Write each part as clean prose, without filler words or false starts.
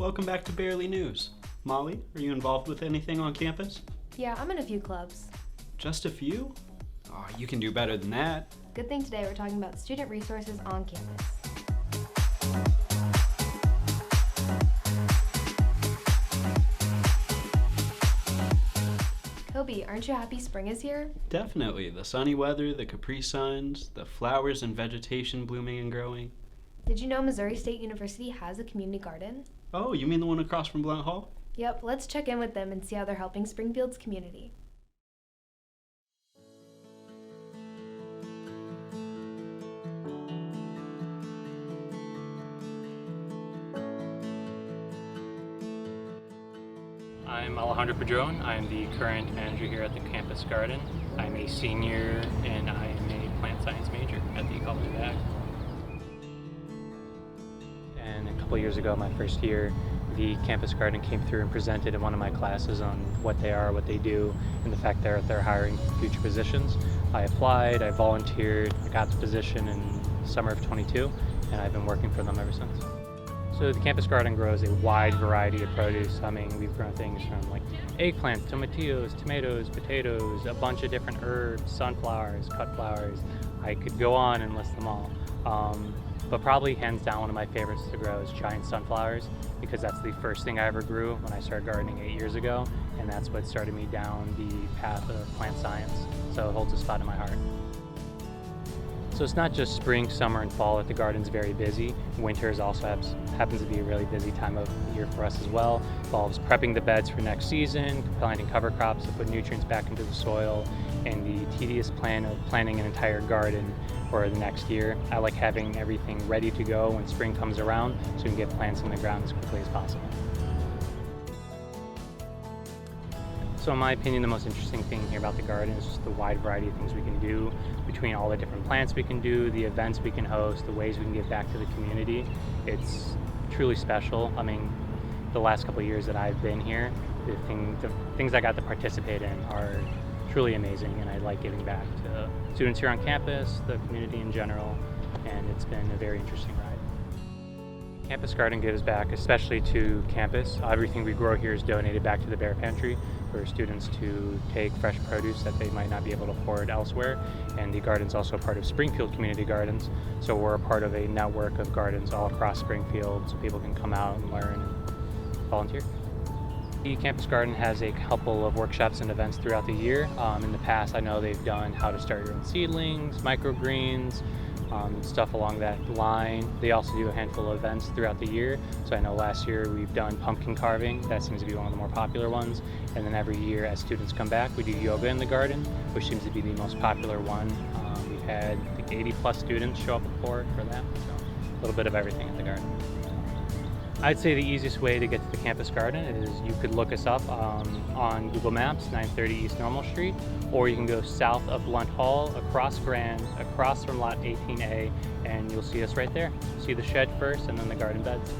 Welcome back to Barely News. Molly, are you involved with anything on campus? Yeah, I'm in a few clubs. Just a few? Oh, you can do better than that. Good thing today we're talking about student resources on campus. Kobe, aren't you happy spring is here? Definitely. The sunny weather, the Capri Suns, the flowers and vegetation blooming and growing. Did you know Missouri State University has a community garden? Oh, you mean the one across from Blount Hall? Yep, let's check in with them and see how they're helping Springfield's community. I'm Alejandro Padron. I'm the current manager here at the campus garden. I'm a senior and I am a plant science major at the College of Ag. And a couple years ago, my first year, the campus garden came through and presented in one of my classes on what they are, what they do, and the fact they're hiring future positions. I applied, I volunteered, I got the position in summer of 22, and I've been working for them ever since. So the campus garden grows a wide variety of produce. I mean, we've grown things from like eggplants, tomatillos, tomatoes, potatoes, a bunch of different herbs, sunflowers, cut flowers. I could go on and list them all. But probably hands down one of my favorites to grow is giant sunflowers, because that's the first thing I ever grew when I started gardening 8 years ago, and that's what started me down the path of plant science. So it holds a spot in my heart. So it's not just spring, summer, and fall that the garden's very busy. Winter is also happens to be a really busy time of year for us as well. It involves prepping the beds for next season, planting cover crops to put nutrients back into the soil, and the tedious plan of planting an entire garden for the next year. I like having everything ready to go when spring comes around so we can get plants in the ground as quickly as possible. So in my opinion, the most interesting thing here about the garden is just the wide variety of things we can do, between all the different plants we can do, the events we can host, the ways we can give back to the community. It's truly special. I mean, the last couple of years that I've been here, the things I got to participate in are truly amazing, and I like giving back to students here on campus, the community in general, and it's been a very interesting ride. Campus Garden gives back, especially to campus. Everything we grow here is donated back to the Bear Pantry for students to take fresh produce that they might not be able to afford elsewhere. And the garden's also a part of Springfield Community Gardens, so we're a part of a network of gardens all across Springfield so people can come out and learn and volunteer. The Campus Garden has a couple of workshops and events throughout the year. In the past, I know they've done how to start your own seedlings, microgreens, stuff along that line. They also do a handful of events throughout the year. So I know last year we've done pumpkin carving. That seems to be one of the more popular ones. And then every year as students come back, we do yoga in the garden, which seems to be the most popular one. We've had I think 80 plus students show up for that. So a little bit of everything in the garden. I'd say the easiest way to get to the campus garden is you could look us up on Google Maps, 930 East Normal Street, or you can go south of Blount Hall, across Grand, across from lot 18A, and you'll see us right there. See the shed first and then the garden beds.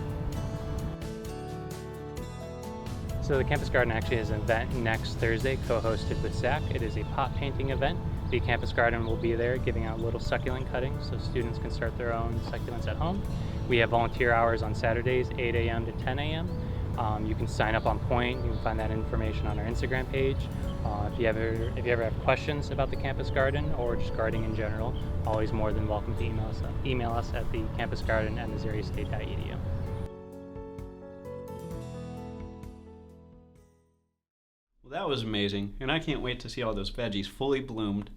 So the campus garden actually has an event next Thursday, co-hosted with Zach. It is a pot painting event. The campus garden will be there giving out little succulent cuttings so students can start their own succulents at home. We have volunteer hours on Saturdays, 8 a.m. to 10 a.m. You can sign up on Point. You can find that information on our Instagram page. If you ever have questions about the campus garden or just gardening in general, always more than welcome to email us at the campusgarden@missouri-state.edu. Well, that was amazing, and I can't wait to see all those veggies fully bloomed.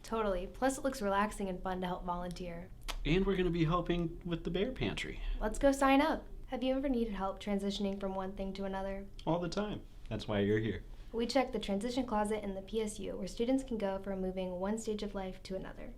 Totally. Plus it looks relaxing and fun to help volunteer. And we're going to be helping with the Bear Pantry. Let's go sign up. Have you ever needed help transitioning from one thing to another? All the time. That's why you're here. We check the transition closet in the PSU, where students can go from moving one stage of life to another.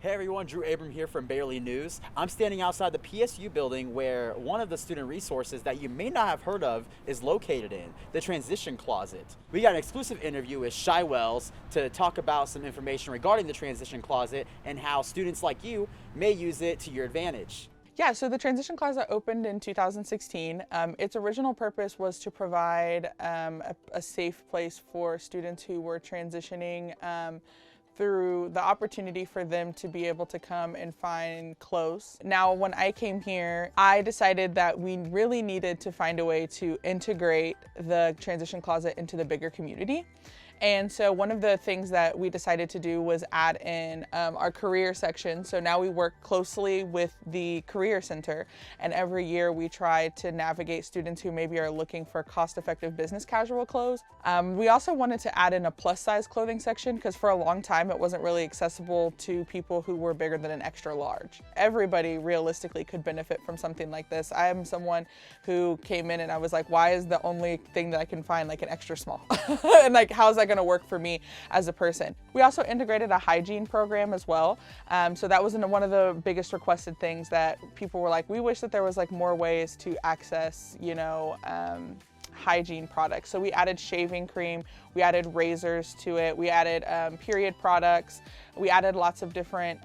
Hey everyone, Drew Abram here from Barely News. I'm standing outside the PSU building where one of the student resources that you may not have heard of is located in, the Transition Closet. We got an exclusive interview with Shy Wells to talk about some information regarding the Transition Closet and how students like you may use it to your advantage. Yeah, so the Transition Closet opened in 2016. Its original purpose was to provide a safe place for students who were transitioning through the opportunity for them to be able to come and find clothes. Now, when I came here, I decided that we really needed to find a way to integrate the transition closet into the bigger community. And so one of the things that we decided to do was add in our career section. So now we work closely with the Career Center, and every year we try to navigate students who maybe are looking for cost-effective business casual clothes. We also wanted to add in a plus-size clothing section because for a long time it wasn't really accessible to people who were bigger than an extra large. Everybody realistically could benefit from something like this. I am someone who came in and I was like, why is the only thing that I can find like an extra small? And like, how's that gonna work for me as a person? We also integrated a hygiene program as well. So that was one of the biggest requested things that people were like, we wish that there was like more ways to access, hygiene products. So we added shaving cream, we added razors to it, we added period products, we added lots of different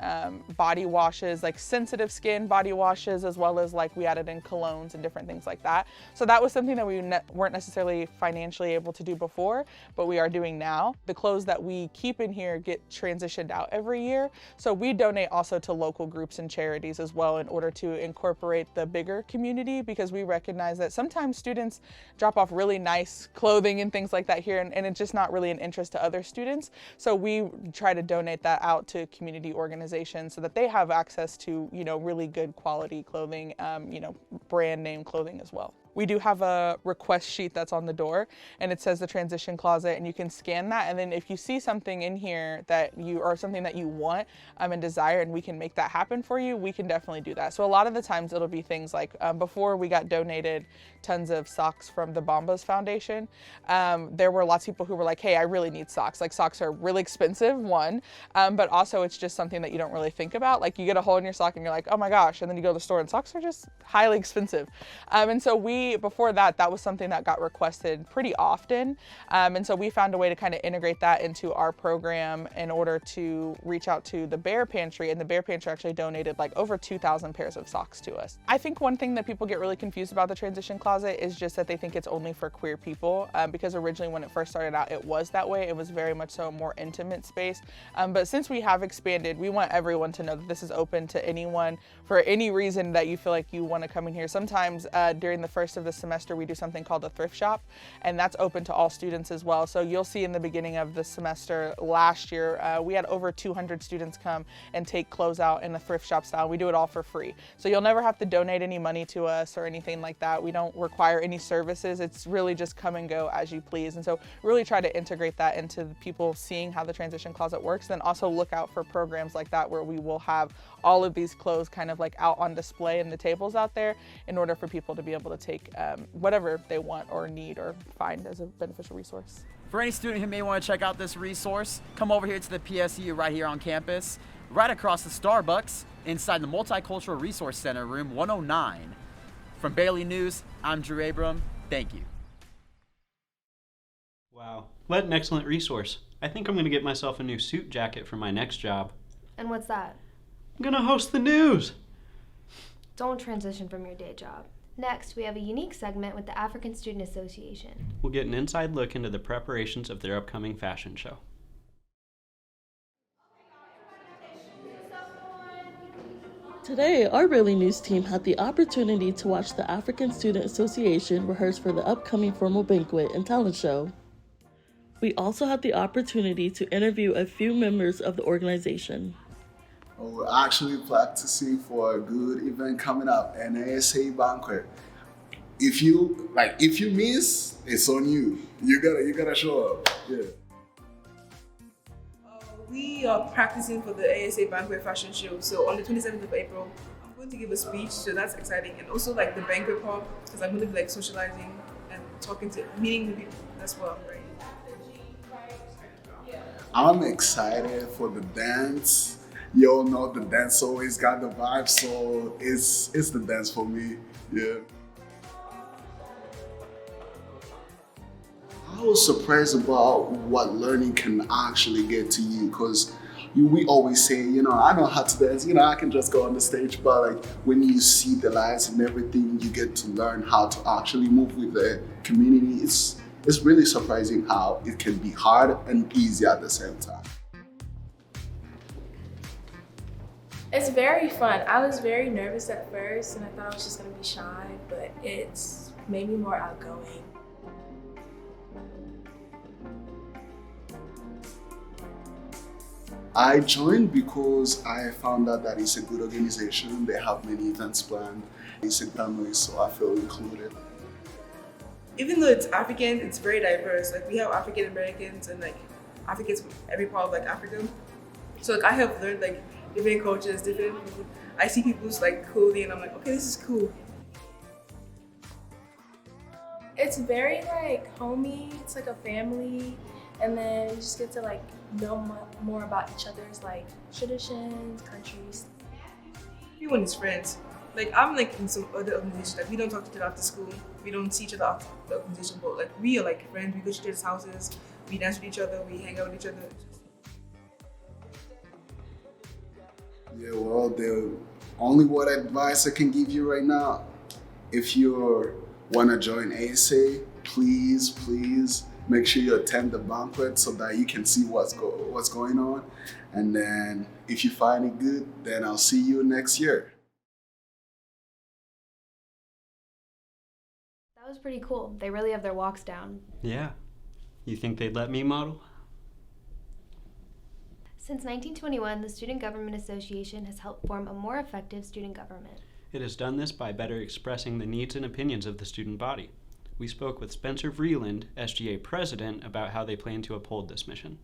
body washes, like sensitive skin body washes, as well as like we added in colognes and different things like that. So that was something that we weren't necessarily financially able to do before, but we are doing now. The clothes that we keep in here get transitioned out every year. So we donate also to local groups and charities as well in order to incorporate the bigger community, because we recognize that sometimes students drop off really nice clothing and things like that here, and it's just not really an interest to other students. So we try to donate that out to community organizations so that they have access to, really good quality clothing, brand name clothing as well. We do have a request sheet that's on the door, and it says the transition closet, and you can scan that, and then if you see something in here or something that you want and desire, and we can make that happen for you, we can definitely do that. So a lot of the times it'll be things like before we got donated tons of socks from the Bombas Foundation. There were lots of people who were like, hey, I really need socks. Like, socks are really expensive, one, but also it's just something that you don't really think about. Like, you get a hole in your sock and you're like, oh my gosh, and then you go to the store and socks are just highly expensive. And so before that was something that got requested pretty often. And so we found a way to kind of integrate that into our program in order to reach out to the Bear Pantry, and the Bear Pantry actually donated like over 2,000 pairs of socks to us. I think one thing that people get really confused about the transition closet is just that they think it's only for queer people, because originally when it first started out, it was that way. It was very much so a more intimate space. But since we have expanded, we want everyone to know that this is open to anyone for any reason that you feel like you want to come in here. Sometimes during the first of the semester, we do something called a thrift shop, and that's open to all students as well. So you'll see in the beginning of the semester last year, we had over 200 students come and take clothes out in a thrift shop style. We do it all for free. So you'll never have to donate any money to us or anything like that. We don't require any services. It's really just come and go as you please. And so really try to integrate that into people seeing how the transition closet works. Then also look out for programs like that where we will have all of these clothes kind of like out on display in the tables out there in order for people to be able to take whatever they want or need or find as a beneficial resource. For any student who may want to check out this resource, come over here to the PSU right here on campus, right across the Starbucks, inside the Multicultural Resource Center, room 109. From Bailey News, I'm Drew Abram. Thank you. Wow, what an excellent resource. I think I'm going to get myself a new suit jacket for my next job. And what's that? I'm going to host the news. Don't transition from your day job. Next, we have a unique segment with the African Student Association. We'll get an inside look into the preparations of their upcoming fashion show. Today, our Bailey News team had the opportunity to watch the African Student Association rehearse for the upcoming formal banquet and talent show. We also had the opportunity to interview a few members of the organization. We're actually practicing for a good event coming up, an ASA banquet. If you miss, it's on you. You gotta show up. Yeah. We are practicing for the ASA banquet fashion show. So on the 27th of April, I'm going to give a speech, so that's exciting. And also like the banquet part, because I'm going to be like socializing and meeting with people. That's what I'm writing. I'm excited for the dance. You all know the dance always got the vibe, so it's the dance for me. Yeah. I was surprised about what learning can actually get to you, because we always say, I know how to dance, I can just go on the stage, but like when you see the lights and everything, you get to learn how to actually move with the community. It's really surprising how it can be hard and easy at the same time. It's very fun. I was very nervous at first and I thought I was just going to be shy, but it's made me more outgoing. I joined because I found out that it's a good organization. They have many events planned. It's a family, so I feel included. Even though it's African, it's very diverse. Like we have African Americans and like Africans from every part of like Africa. So like I have learned like different cultures, different food. I see people's like clothing and I'm like, okay, this is cool. It's very like homey, it's like a family, and then you just get to like know more about each other's like traditions, countries. Everyone is friends. Like I'm like in some other organizations, like we don't talk to each other after school, we don't see each other after the organization, but like we are like friends, we go to each other's houses, we dance with each other, we hang out with each other. Yeah, well, the only word advice I can give you right now, if you want to join ASA, please make sure you attend the banquet so that you can see what's going on. And then if you find it good, then I'll see you next year. That was pretty cool. They really have their walks down. Yeah. You think they'd let me model? Since 1921, the Student Government Association has helped form a more effective student government. It has done this by better expressing the needs and opinions of the student body. We spoke with Spencer Vreeland, SGA president, about how they plan to uphold this mission.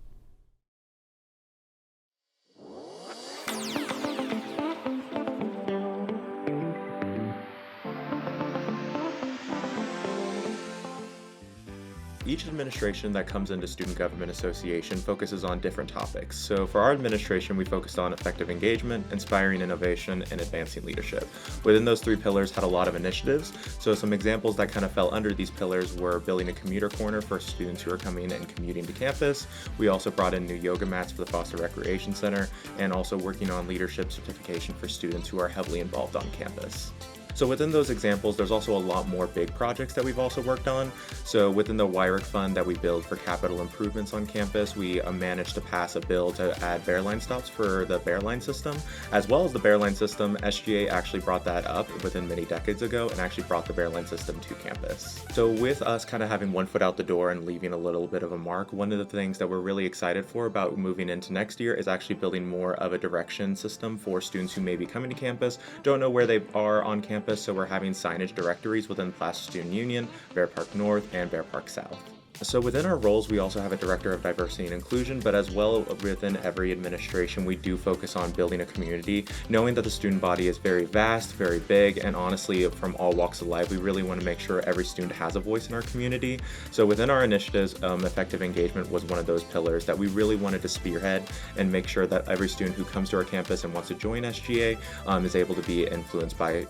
Each administration that comes into Student Government Association focuses on different topics. So for our administration, we focused on effective engagement, inspiring innovation, and advancing leadership. Within those three pillars had a lot of initiatives. So some examples that kind of fell under these pillars were building a commuter corner for students who are coming and commuting to campus. We also brought in new yoga mats for the Foster Recreation Center, and also working on leadership certification for students who are heavily involved on campus. So within those examples, there's also a lot more big projects that we've also worked on. So within the WIRIC fund that we build for capital improvements on campus, we managed to pass a bill to add Bearline stops for the Bearline system. As well as the Bearline system, SGA actually brought that up within many decades ago and actually brought the Bearline system to campus. So with us kind of having one foot out the door and leaving a little bit of a mark, one of the things that we're really excited for about moving into next year is actually building more of a direction system for students who may be coming to campus, don't know where they are on campus. So we're having signage directories within Placer Student Union, Bear Park North, and Bear Park South. So within our roles, we also have a Director of Diversity and Inclusion, but as well within every administration, we do focus on building a community, knowing that the student body is very vast, very big, and honestly, from all walks of life, we really want to make sure every student has a voice in our community. So within our initiatives, effective engagement was one of those pillars that we really wanted to spearhead and make sure that every student who comes to our campus and wants to join SGA is able to be influenced by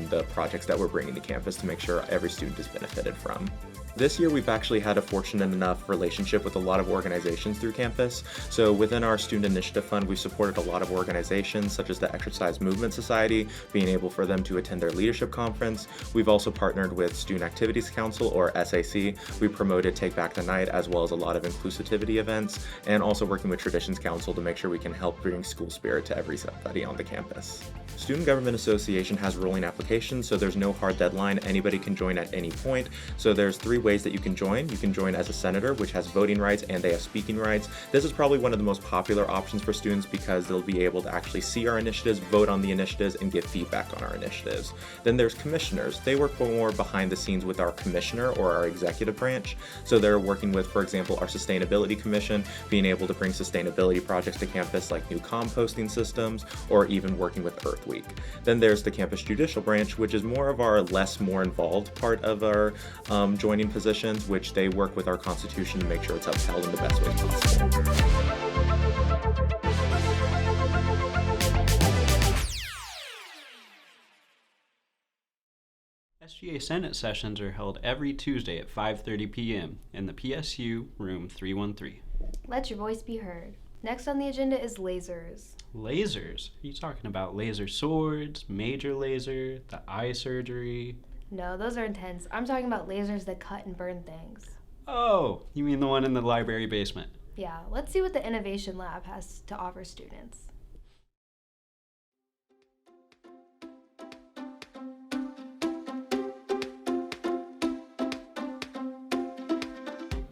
the projects that we're bringing to campus to make sure every student is benefited from. This year, we've actually had a fortunate enough relationship with a lot of organizations through campus. So within our Student Initiative Fund, we supported a lot of organizations such as the Exercise Movement Society, being able for them to attend their leadership conference. We've also partnered with Student Activities Council, or SAC. We promoted Take Back the Night, as well as a lot of inclusivity events, and also working with Traditions Council to make sure we can help bring school spirit to everybody on the campus. Student Government Association has rolling applications, so there's no hard deadline. Anybody can join at any point. So there's 3 ways that you can join. You can join as a senator, which has voting rights and they have speaking rights. This is probably one of the most popular options for students because they'll be able to actually see our initiatives, vote on the initiatives, and give feedback on our initiatives. Then there's commissioners. They work more behind the scenes with our commissioner or our executive branch. So they're working with, for example, our Sustainability Commission, being able to bring sustainability projects to campus like new composting systems, or even working with Earth Week. Then there's the campus judicial branch, which is more of our more involved part of our joining positions, which they work with our Constitution to make sure it's upheld in the best way possible. SGA Senate sessions are held every Tuesday at 5:30 p.m. in the PSU room 313. Let your voice be heard. Next on the agenda is lasers. Lasers? Are you talking about laser swords, major laser, the eye surgery? No, those are intense. I'm talking about lasers that cut and burn things. Oh, you mean the one in the library basement? Yeah, let's see what the Innovation Lab has to offer students.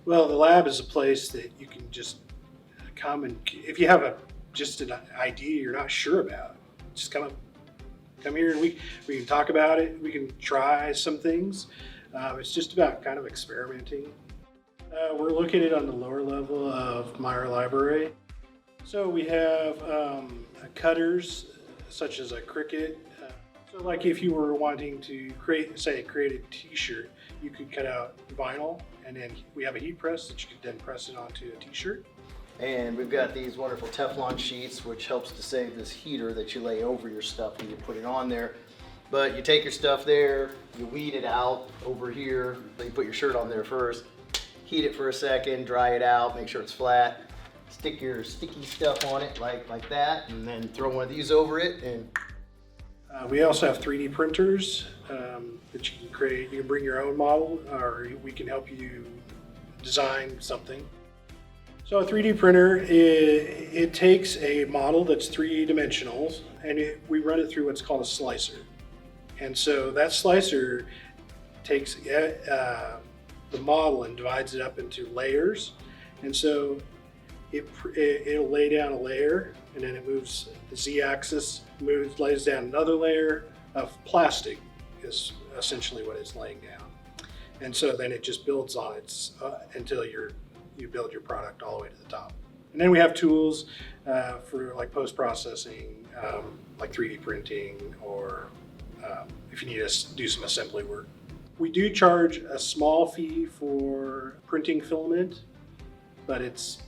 Well, the lab is a place that you can just come and, if you have just an idea you're not sure about, just come here and we can talk about it. We can try some things. It's just about kind of experimenting. We're located on the lower level of Meyer Library. So we have cutters such as a Cricut. So like if you were wanting to create a t-shirt, you could cut out vinyl, and then we have a heat press that you could then press it onto a t-shirt. And we've got these wonderful Teflon sheets, which helps to save this heater that you lay over your stuff when you put it on there. But you take your stuff there, you weed it out over here. So you put your shirt on there first, heat it for a second, dry it out, make sure it's flat. Stick your sticky stuff on it like that, and then throw one of these over it. And we also have 3D printers that you can create. You can bring your own model, or we can help you design something. So a 3D printer, it takes a model that's 3-dimensional, and we run it through what's called a slicer. And so that slicer takes the model and divides it up into layers. And so it'll lay down a layer, and then it moves the z-axis, lays down another layer of plastic is essentially what it's laying down. And so then it just builds on it until you build your product all the way to the top. And then we have tools for like post-processing, like 3D printing, or if you need to do some assembly work. We do charge a small fee for printing filament, but it's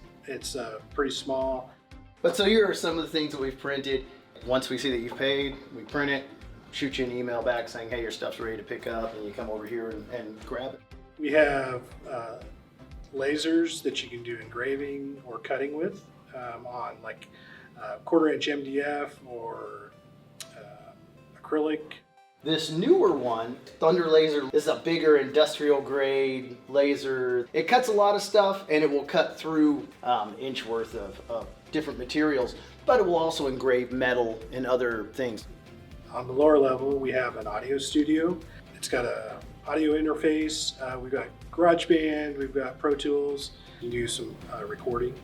pretty small. But so here are some of the things that we've printed. Once we see that you've paid, we print it, shoot you an email back saying, hey, your stuff's ready to pick up, and you come over here and grab it. We have lasers that you can do engraving or cutting with on like 1/4-inch MDF or acrylic. This newer one, Thunder Laser, is a bigger industrial grade laser. It cuts a lot of stuff, and it will cut through inch worth of different materials, but it will also engrave metal and other things. On the lower level, we have an audio studio. It's got a audio interface. We've got GarageBand, we've got Pro Tools. You can do some recording,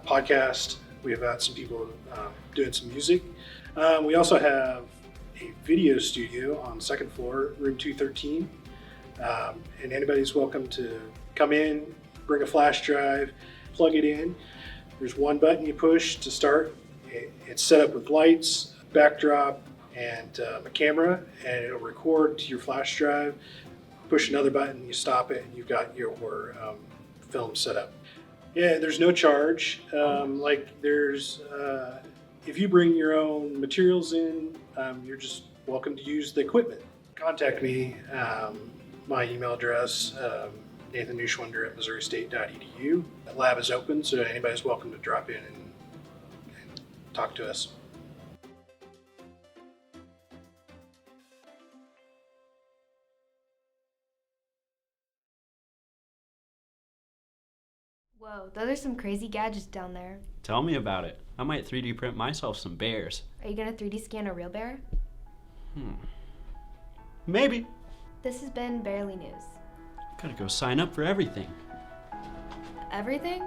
podcast. We've got some people doing some music. We also have a video studio on the second floor, room 213. And anybody's welcome to come in, bring a flash drive, plug it in. There's one button you push to start. It's set up with lights, backdrop, and a camera, and it'll record to your flash drive. Push another button, you stop it, and you've got your film set up. Yeah, there's no charge. If you bring your own materials in, you're just welcome to use the equipment. Contact me. My email address, Nathan Neuschwander at MissouriState.edu. The lab is open, so anybody's welcome to drop in and talk to us. Whoa, those are some crazy gadgets down there. Tell me about it. I might 3D print myself some bears. Are you gonna 3D scan a real bear? Maybe. This has been Barely News. Gotta go sign up for everything. Everything?